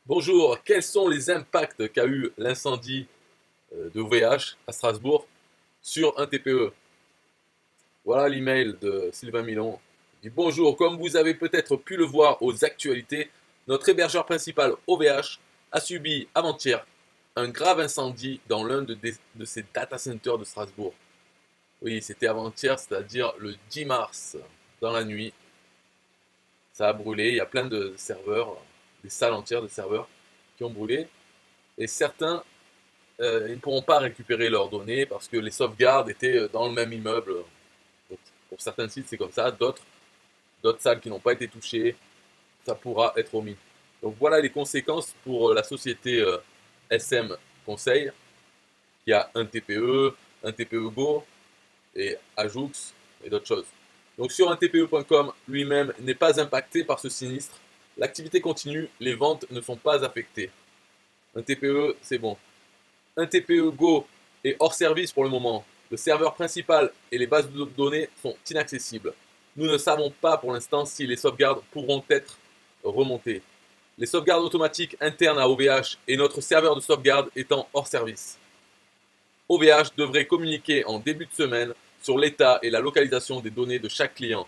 Bonjour, quels sont les impacts qu'a eu l'incendie de OVH à Strasbourg sur un TPE? Voilà l'email de Sylvain Milon. Il dit bonjour, comme vous avez peut-être pu le voir aux actualités, notre hébergeur principal OVH a subi avant-hier un grave incendie dans l'un de ses data centers de Strasbourg. Oui, c'était avant-hier, c'est-à-dire le 10 mars, dans la nuit. Ça a brûlé, il y a plein de serveurs, des salles entières de serveurs qui ont brûlé. Et certains, ils ne pourront pas récupérer leurs données parce que les sauvegardes étaient dans le même immeuble. Donc, pour certains sites, c'est comme ça. D'autres salles qui n'ont pas été touchées, ça pourra être omis. Donc voilà les conséquences pour la société SM Conseil, qui a un TPE Go et Ajoux et d'autres choses. Donc sur un TPE.com lui-même n'est pas impacté par ce sinistre. L'activité continue, les ventes ne sont pas affectées. Un TPE, c'est bon. Un TPE Go est hors service pour le moment. Le serveur principal et les bases de données sont inaccessibles. Nous ne savons pas pour l'instant si les sauvegardes pourront être remontées. Les sauvegardes automatiques internes à OVH et notre serveur de sauvegarde étant hors service. OVH devrait communiquer en début de semaine sur l'état et la localisation des données de chaque client.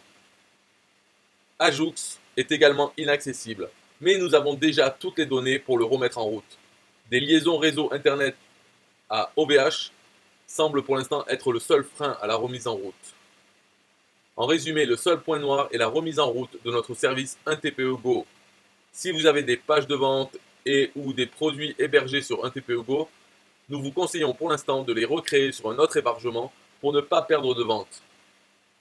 Ajoux est également inaccessible, mais nous avons déjà toutes les données pour le remettre en route. Des liaisons réseau internet à OVH semblent pour l'instant être le seul frein à la remise en route. En résumé, le seul point noir est la remise en route de notre service 1TPE Go. Si vous avez des pages de vente et ou des produits hébergés sur 1TPE Go, nous vous conseillons pour l'instant de les recréer sur un autre hébergement pour ne pas perdre de vente.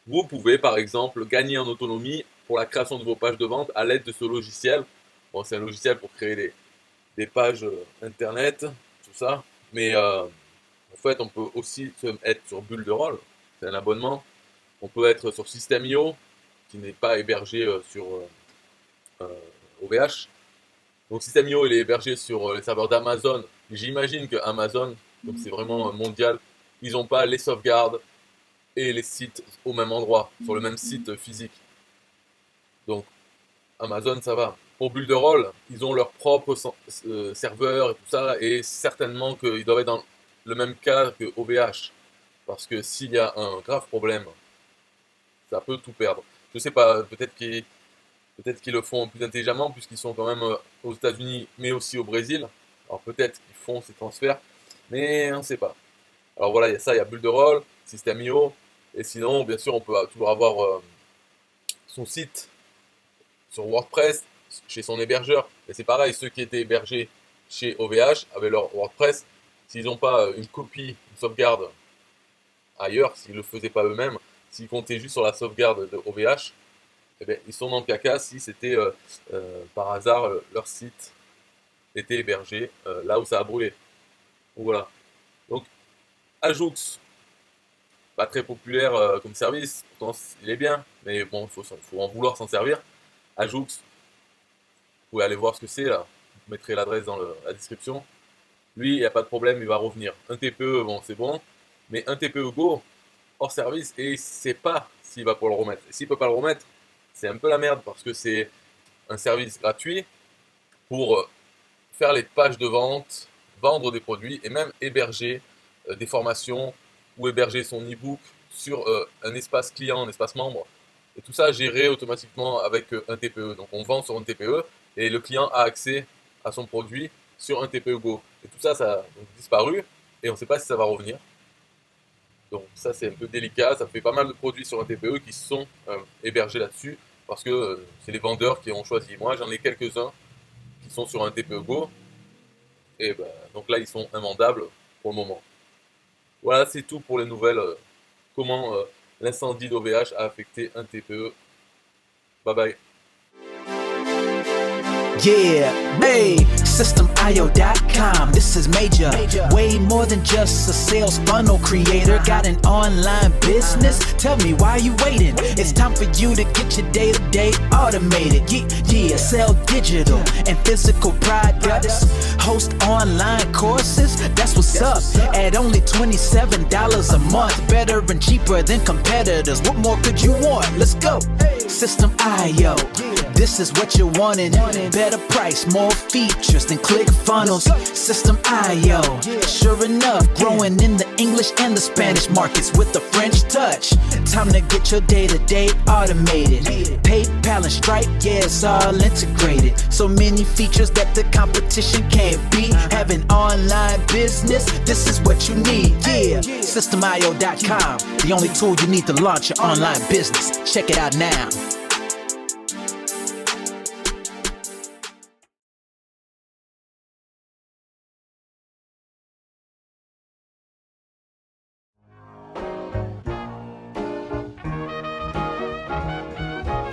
Vous pouvez par exemple gagner en autonomie pour la création de vos pages de vente à l'aide de ce logiciel. Bon, c'est un logiciel pour créer des pages internet, tout ça. Mais en fait, on peut aussi être sur Builderall, c'est un abonnement. On peut être sur System.io, qui n'est pas hébergé sur OVH. Donc System.io, il est hébergé sur les serveurs d'Amazon. J'imagine que Amazon, donc c'est vraiment mondial, ils n'ont pas les sauvegardes et les sites au même endroit, sur le même site physique. Donc Amazon, ça va. Pour Builderall, ils ont leur propre serveur et tout ça, et certainement qu'ils doivent être dans le même cas que OVH. Parce que s'il y a un grave problème, ça peut tout perdre. Je sais pas, peut-être qu'ils le font plus intelligemment, puisqu'ils sont quand même aux États-Unis, mais aussi au Brésil. Alors peut-être qu'ils font ces transferts, mais on ne sait pas. Alors voilà, il y a ça, il y a Builderall, System.io, et sinon, bien sûr, on peut toujours avoir son site sur WordPress, chez son hébergeur. Et c'est pareil, ceux qui étaient hébergés chez OVH avec leur WordPress, s'ils n'ont pas une copie, une sauvegarde ailleurs, s'ils ne le faisaient pas eux-mêmes, s'ils comptaient juste sur la sauvegarde de OVH, eh bien, ils sont dans le caca si c'était par hasard leur site était hébergé là où ça a brûlé. Donc voilà. Donc Ajoux, pas très populaire comme service, pourtant il est bien, mais bon, il faut en vouloir s'en servir. Ajoux, vous pouvez aller voir ce que c'est là, je mettrai l'adresse dans la description. Lui, il n'y a pas de problème, il va revenir. Un TPE, bon, c'est bon, mais un TPE Go, hors service, et il ne sait pas s'il va pouvoir le remettre. Et s'il ne peut pas le remettre, c'est un peu la merde, parce que c'est un service gratuit pour faire les pages de vente, vendre des produits, et même héberger des formations, ou héberger son e-book sur un espace client, un espace membre. Et tout ça géré automatiquement avec un TPE. Donc on vend sur un TPE, et le client a accès à son produit sur un TPE Go. Et tout ça, ça a donc disparu, et on ne sait pas si ça va revenir. Donc ça, c'est un peu délicat. Ça fait pas mal de produits sur un TPE qui sont hébergés là-dessus, parce que c'est les vendeurs qui ont choisi. Moi, j'en ai quelques-uns qui sont sur un TPE Go, et ben, donc là, ils sont invendables pour le moment. Voilà, c'est tout pour les nouvelles. Comment l'incendie d'OVH a affecté un TPE. Bye bye. Yeah, hey, systemio.com, this is major. Way more than just a sales funnel creator. Got an online business? Tell me why you waiting. It's time for you to get your day-to-day automated. Yeah, sell digital and physical products. Host on online courses? That's what's up. At only $27 a month. Better and cheaper than competitors. What more could you want? Let's go. System IO. This is what you're wanting. Better price, more features than ClickFunnels. System IO. Sure enough, growing in the English and the Spanish markets with the French touch. Time to get your day-to-day automated. PayPal and Stripe, yeah, it's all integrated. So many features that the competition can't beat. Have an online business, this is what you need, yeah. Systemio.com, the only tool you need to launch your online business. Check it out now.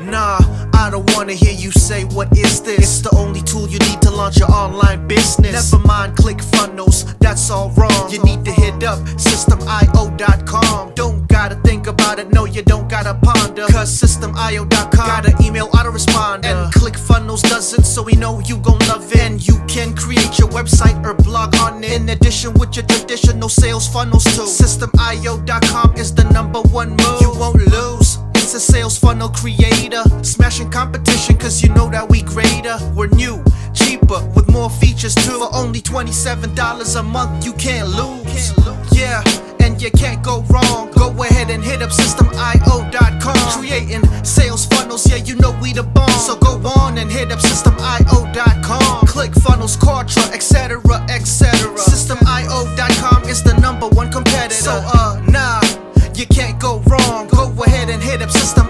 Nah, I don't wanna hear you say what is this. It's the only tool you need to launch your online business. Never mind ClickFunnels, that's all wrong. You need to hit up systemio.com. Don't gotta think about it, no you don't gotta ponder. Cause systemio.com got an email autoresponder. And ClickFunnels doesn't, so we know you gon' love it. And you can create your website or blog on it. In addition with your traditional sales funnels too. Systemio.com is the #1 move. You won't lose. It's a sales funnel creator, smashing competition cause you know that we greater. We're new, cheaper, with more features too. For only $27 a month, you can't lose. Yeah, and you can't go wrong. Go ahead and hit up systemio.com. Creating sales funnels, yeah, you know we the bomb. So go on and hit up systemio.com. ClickFunnels, Kartra, etc, etc. Systemio.com is the #1 competitor. So nah, you can't go wrong. Go ahead and hit up systemio.com.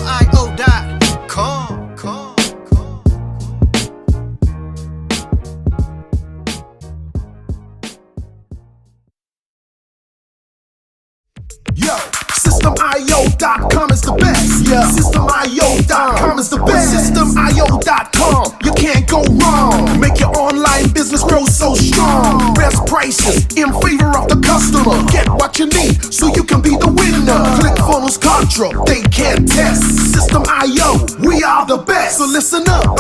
Yo, systemio.com is the best. Yeah, systemio.com is the best. Systemio.com, you can't go wrong. Make your online business grow so strong. Best prices in favor of the customer. Get what you need so you can be the winner. ClickFunnels, Kartra, they can't test. Systemio, we are the best. So listen up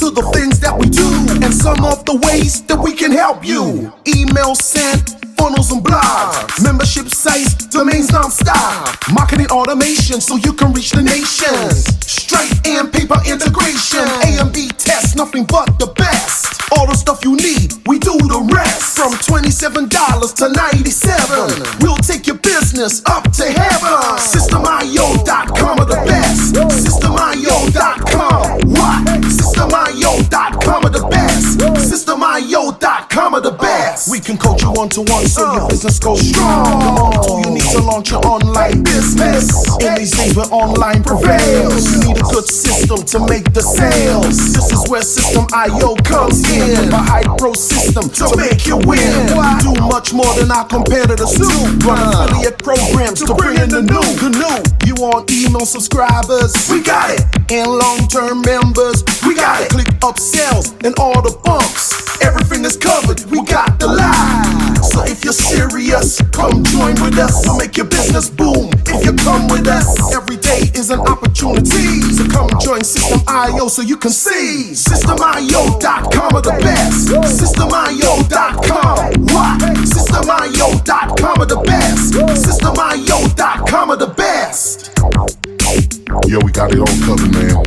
to the things that we do and some of the ways that we can help you. Email sent, funnels and blogs, membership sites, domains non-stop, marketing automation so you can reach the nations. Stripe and paper integration, A and B tests, nothing but the best. All the stuff you need, we do the rest. From $27 to $97, we'll take your business up to heaven. Systemio.com are the best. Systemio.com, what? Systemio.com are the best. Systemio.com are the best. We can coach you one-to-one so your business goes strong. The only tool you need to launch your online business. In these days where online prevails, you need a good system to make the sales. This is where Systemio comes in. With a high pro system to make you win. We do much more than our competitors do. Run affiliate programs to bring in the new. You want email subscribers? We got it. And long-term members? We got it. Click upsells and all the bumps. Everything is covered. We got the line. So if you're serious, come join with us. We'll make your business boom. If you come with us, every day is an opportunity. So come join Systemio so you can see. Systemio.com are the best. Systemio.com, what? Systemio.com are the best. Systemio.com are the best. Yo, we got it all covered, man.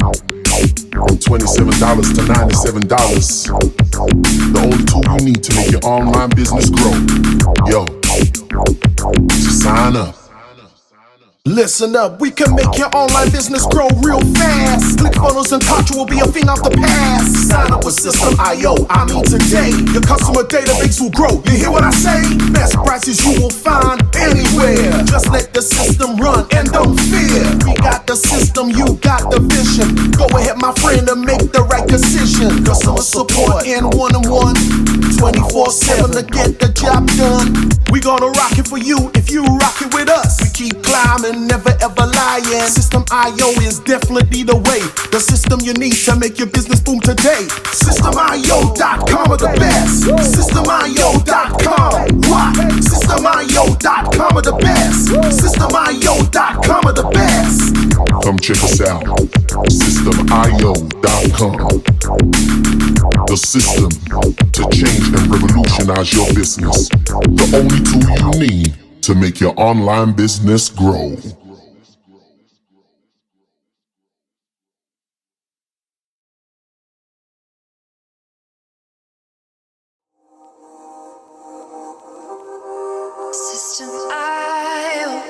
From $27 to $97. The only tool you need to make your online business grow. Yo, just sign up. Listen up, we can make your online business grow real fast. ClickFunnels and Kartra will be a thing of the past. Sign up with Systemio, I mean today. Your customer database will grow, you hear what I say? Best prices you will find anywhere. Just let the system run and don't fear. We got the system, you got the vision. Go ahead my friend and make the right decision. Customer support and one-on-one, 24/7 to get the job done. We gonna rock it for you if you rock it with us. We keep climbing, never ever lying. Systemio is definitely the way. The system you need to make your business boom today. Systemio.com are the best. Systemio.com, what? Systemio.com are the best. Systemio.com are the best. From check us out. SystemIO.com. The system to change and revolutionize your business. The only tool you need to make your online business grow. System IO.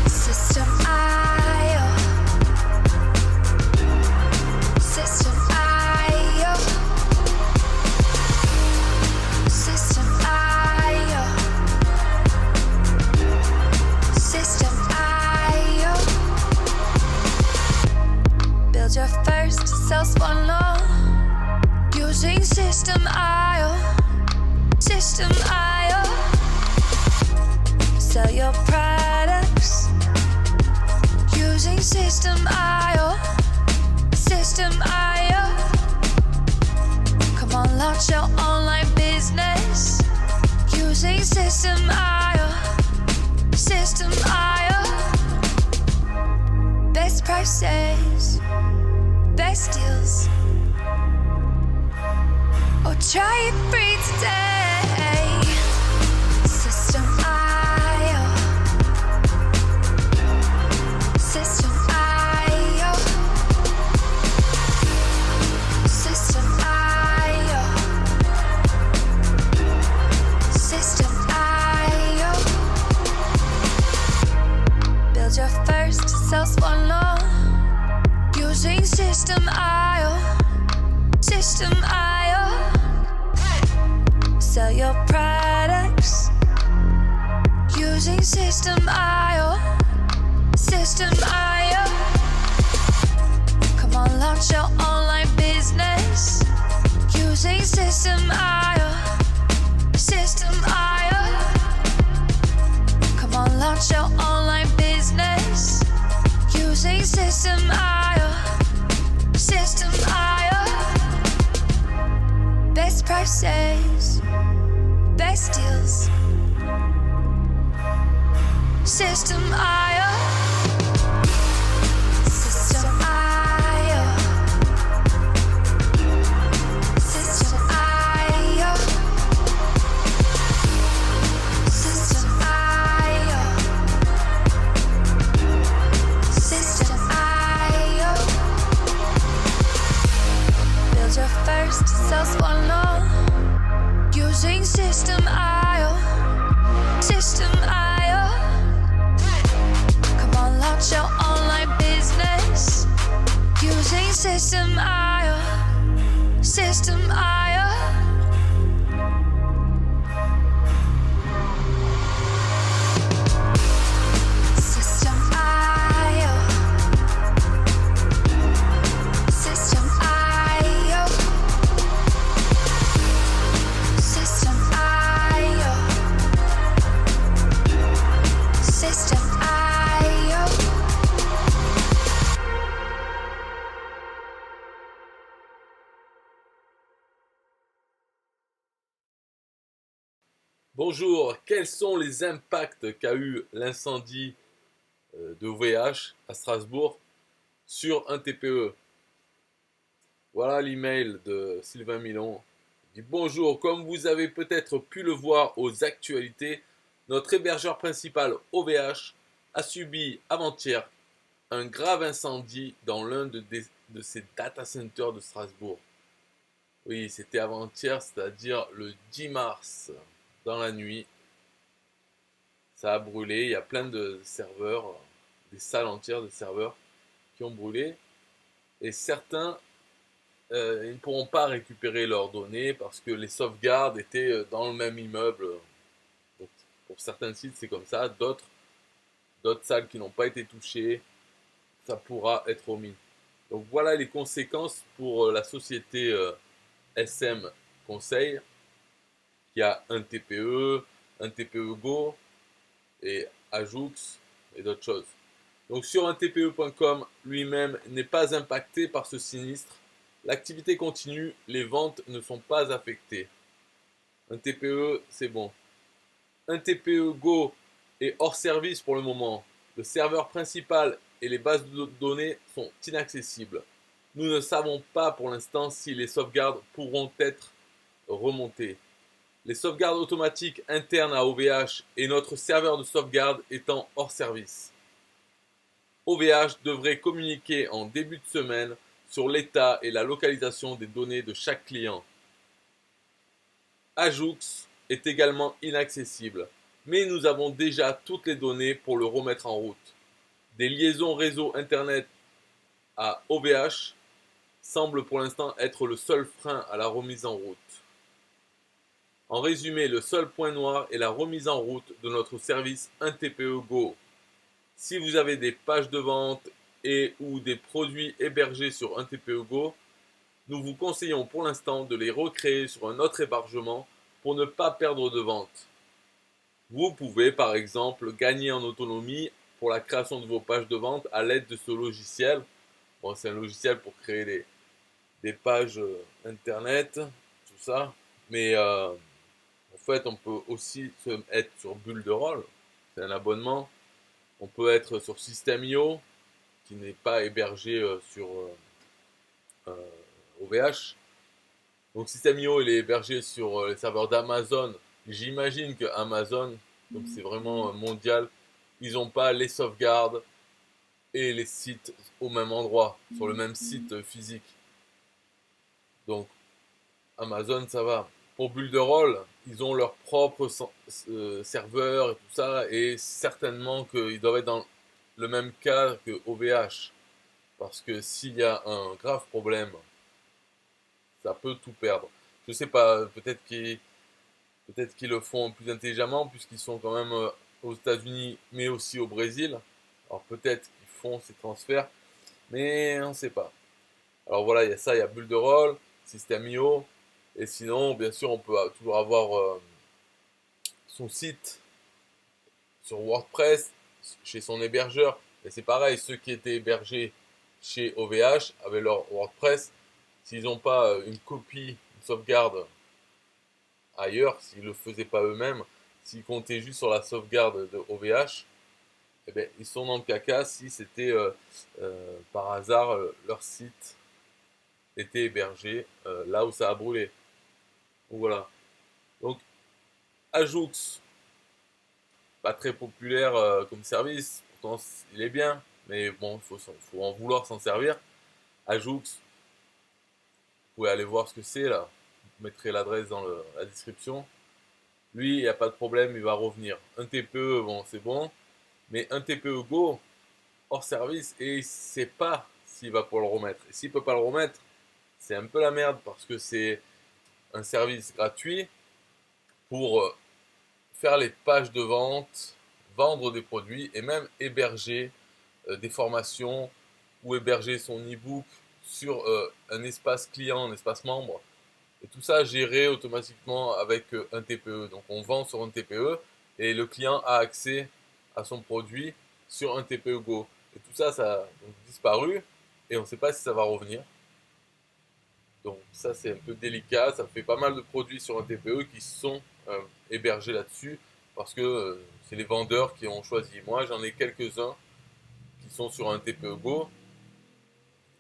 System IO. System IO. System IO. System IO. Build your first self-funnel using System IO. System IO. Sell your products using System IO. System IO. Come on, launch your online business using System IO. System IO. Best prices, best deals. Or try it free today. System IO. System IO. System IO. System IO. Build your first sales funnel using System IO. System IO. Sell your products using System IO. System IO. Come on, launch your online business using System IO. System IO. Come on, launch your online business using System IO. System IO. Best prices, best deals. System IO. System IO. System IO. System IO. System IO. Build your first sales funnel using System IO. System IO. Come on, launch your online business using System IO. System IO. System IO. System IO. System IO. System IO. Bonjour, quels sont les impacts qu'a eu l'incendie de OVH à Strasbourg sur un TPE? Voilà l'email de Sylvain Milon. Il dit bonjour, comme vous avez peut-être pu le voir aux actualités, notre hébergeur principal OVH a subi avant-hier un grave incendie dans l'un de ses data centers de Strasbourg. Oui, c'était avant-hier, c'est-à-dire le 10 mars, dans la nuit. Ça a brûlé, il y a plein de serveurs, des salles entières de serveurs qui ont brûlé. Et certains ils ne pourront pas récupérer leurs données parce que les sauvegardes étaient dans le même immeuble. Donc, pour certains sites, c'est comme ça. D'autres salles qui n'ont pas été touchées, ça pourra être omis. Donc voilà les conséquences pour la société SM Conseil, qui a un TPE Go et Ajoux et d'autres choses. Donc sur un TPE.com lui-même n'est pas impacté par ce sinistre. L'activité continue, les ventes ne sont pas affectées. Un TPE, c'est bon. Un TPE Go est hors service pour le moment. Le serveur principal et les bases de données sont inaccessibles. Nous ne savons pas pour l'instant si les sauvegardes pourront être remontées. Les sauvegardes automatiques internes à OVH et notre serveur de sauvegarde étant hors service. OVH devrait communiquer en début de semaine sur l'état et la localisation des données de chaque client. Ajoux est également inaccessible, mais nous avons déjà toutes les données pour le remettre en route. Des liaisons réseau internet à OVH semblent pour l'instant être le seul frein à la remise en route. En résumé, le seul point noir est la remise en route de notre service 1TPE Go. Si vous avez des pages de vente et ou des produits hébergés sur 1TPE Go, nous vous conseillons pour l'instant de les recréer sur un autre hébergement pour ne pas perdre de vente. Vous pouvez par exemple gagner en autonomie pour la création de vos pages de vente à l'aide de ce logiciel. Bon, c'est un logiciel pour créer des pages internet, tout ça. Mais en fait, on peut aussi être sur Bulle de Rôle, c'est un abonnement. On peut être sur System.io, qui n'est pas hébergé sur OVH. Donc System.io, il est hébergé sur les serveurs d'Amazon. J'imagine que Amazon, donc c'est vraiment mondial, ils n'ont pas les sauvegardes et les sites au même endroit, sur le même site physique. Donc Amazon, ça va. Pour Bulle de Rôle, ils ont leur propre serveur et tout ça, et certainement qu'ils doivent être dans le même cas que OVH. Parce que s'il y a un grave problème, ça peut tout perdre. Je sais pas, peut-être qu'ils le font plus intelligemment, puisqu'ils sont quand même aux États-Unis, mais aussi au Brésil. Alors peut-être qu'ils font ces transferts, mais on ne sait pas. Alors voilà, il y a ça, il y a Bulle de Rôle, System.io. Et sinon, bien sûr, on peut toujours avoir son site sur WordPress, chez son hébergeur. Et c'est pareil, ceux qui étaient hébergés chez OVH avaient leur WordPress. S'ils n'ont pas une copie, une sauvegarde ailleurs, s'ils ne le faisaient pas eux-mêmes, s'ils comptaient juste sur la sauvegarde de OVH, eh bien, ils sont dans le caca si c'était par hasard leur site était hébergé là où ça a brûlé. Donc voilà. Donc Ajoux, pas très populaire comme service, pourtant il est bien, mais bon, il faut en vouloir s'en servir. Ajoux, vous pouvez aller voir ce que c'est là, je mettrai l'adresse dans la description. Lui, il n'y a pas de problème, il va revenir. Un TPE, bon, c'est bon, mais un TPE Go, hors service, et il ne sait pas s'il va pouvoir le remettre. Et s'il ne peut pas le remettre, c'est un peu la merde, parce que c'est un service gratuit pour faire les pages de vente, vendre des produits et même héberger des formations ou héberger son e-book sur un espace client, un espace membre. Et tout ça géré automatiquement avec un TPE. Donc on vend sur un TPE et le client a accès à son produit sur un TPE Go. Et tout ça, ça a donc disparu et on ne sait pas si ça va revenir. Donc ça c'est un peu délicat, ça fait pas mal de produits sur un TPE qui sont hébergés là-dessus parce que c'est les vendeurs qui ont choisi. Moi j'en ai quelques-uns qui sont sur un TPE Go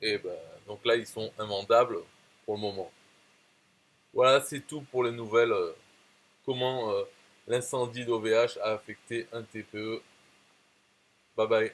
et ben, donc là ils sont invendables pour le moment. Voilà, c'est tout pour les nouvelles, comment l'incendie d'OVH a affecté un TPE. Bye bye.